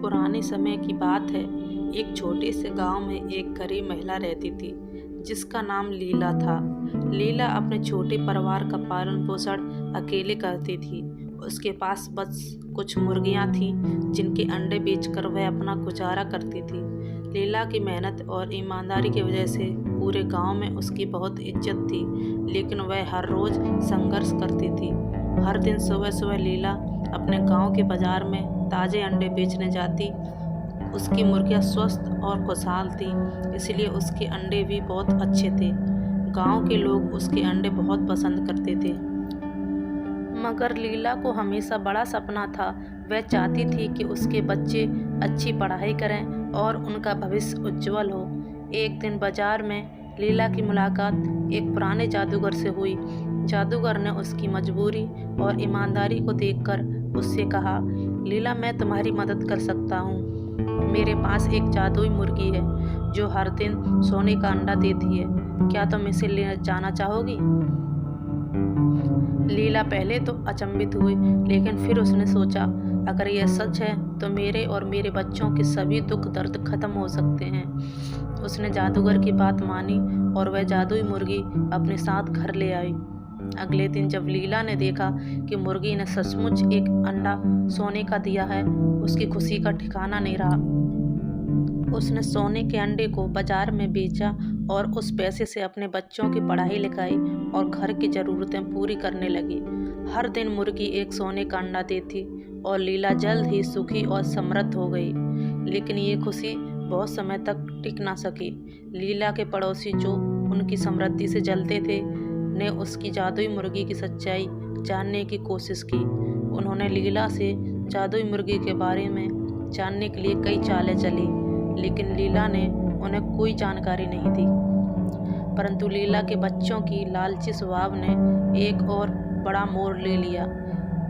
पुराने समय की बात है। एक छोटे से गांव में एक गरीब महिला रहती थी जिसका नाम लीला था। लीला अपने छोटे परिवार का पालन पोषण अकेले करती थी। उसके पास बस कुछ मुर्गियां थीं जिनके अंडे बेचकर वह अपना गुजारा करती थी। लीला की मेहनत और ईमानदारी की वजह से पूरे गांव में उसकी बहुत इज्जत थी, लेकिन वह हर रोज संघर्ष करती थी। हर दिन सुबह सुबह लीला अपने गांव के बाजार में ताज़े अंडे बेचने जाती। उसकी मुर्गियां स्वस्थ और खुशहाल थी, इसलिए उसके अंडे भी बहुत अच्छे थे। गांव के लोग उसके अंडे बहुत पसंद करते थे। मगर लीला को हमेशा बड़ा सपना था। वह चाहती थी कि उसके बच्चे अच्छी पढ़ाई करें और उनका भविष्य उज्जवल हो। एक दिन बाजार में लीला की मुलाकात एक पुराने जादूगर से हुई। जादूगर ने उसकी मजबूरी और ईमानदारी को देखकर उससे कहा, लीला, मैं तुम्हारी मदद कर सकता हूँ। मेरे पास एक जादुई मुर्गी है जो हर दिन सोने का अंडा देती है। क्या तुम इसे ले जाना चाहोगी? लीला पहले तो अचंभित हुई, लेकिन फिर उसने सोचा, अगर यह सच है तो मेरे और मेरे बच्चों के सभी दुख दर्द खत्म हो सकते हैं। उसने जादूगर की बात मानी और वह जादुई मुर्गी अपने साथ घर ले आई। अगले दिन जब लीला ने देखा कि मुर्गी ने सचमुच एक अंडा सोने का दिया है, उसकी खुशी का ठिकाना नहीं रहा। उसने सोने के अंडे को बाजार में बेचा और उस पैसे से अपने बच्चों की पढ़ाई लिखाई और घर की ज़रूरतें पूरी करने लगी। हर दिन मुर्गी एक सोने का अंडा देती और लीला जल्द ही सुखी और समृद्ध हो गई। लेकिन ये खुशी बहुत समय तक टिक ना सकी। लीला के पड़ोसी, जो उनकी समृद्धि से जलते थे, ने उसकी जादुई मुर्गी की सच्चाई जानने की कोशिश की। उन्होंने लीला से जादुई मुर्गी के बारे में जानने के लिए कई चालें चली, लेकिन लीला ने उन्हें कोई जानकारी नहीं दी। परंतु लीला के बच्चों की लालची स्वभाव ने एक और बड़ा मोड़ ले लिया।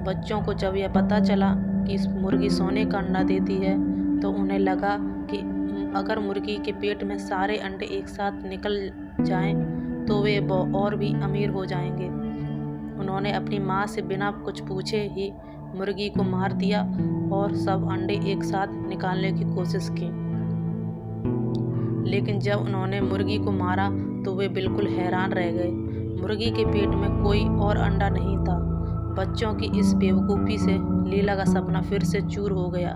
बच्चों को जब यह पता चला कि इस मुर्गी सोने का अंडा देती है, तो उन्हें लगा कि अगर मुर्गी के पेट में सारे अंडे एक साथ निकल जाएं, तो वे और भी अमीर हो जाएंगे। उन्होंने अपनी माँ से बिना कुछ पूछे ही मुर्गी को मार दिया और सब अंडे एक साथ निकालने की कोशिश की। लेकिन जब उन्होंने मुर्गी को मारा तो वे बिल्कुल हैरान रह गए। मुर्गी के पेट में कोई और अंडा नहीं था। बच्चों की इस बेवकूफ़ी से लीला का सपना फिर से चूर हो गया।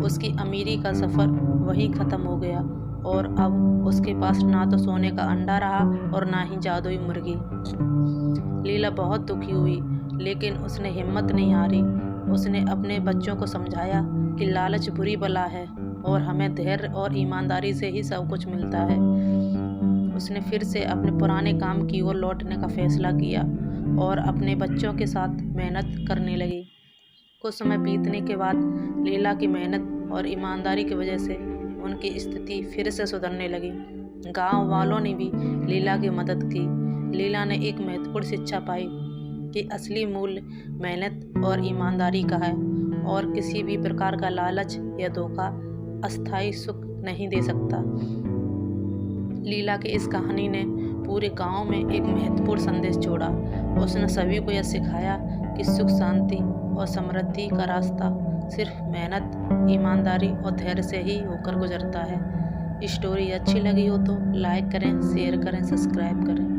उसकी अमीरी का सफ़र वहीं ख़त्म हो गया और अब उसके पास ना तो सोने का अंडा रहा और ना ही जादुई मुर्गी। लीला बहुत दुखी हुई, लेकिन उसने हिम्मत नहीं हारी। उसने अपने बच्चों को समझाया कि लालच बुरी बला है और हमें धैर्य और ईमानदारी से ही सब कुछ मिलता है। उसने फिर से अपने पुराने काम की ओर लौटने का फैसला किया और अपने बच्चों के साथ मेहनत करने लगी। कुछ समय बीतने के बाद लीला की मेहनत और ईमानदारी की वजह से उनकी स्थिति फिर से सुधरने लगी। गांव वालों ने भी लीला की मदद की। लीला ने एक महत्वपूर्ण शिक्षा पाई कि असली मूल्य मेहनत और ईमानदारी का है और किसी भी प्रकार का लालच या धोखा अस्थायी सुख नहीं दे सकता। लीला की इस कहानी ने पूरे गांव में एक महत्वपूर्ण संदेश छोड़ा। उसने सभी को यह सिखाया कि सुख, शांति और समृद्धि का रास्ता सिर्फ मेहनत, ईमानदारी और धैर्य से ही होकर गुजरता है। स्टोरी अच्छी लगी हो तो लाइक करें, शेयर करें, सब्सक्राइब करें।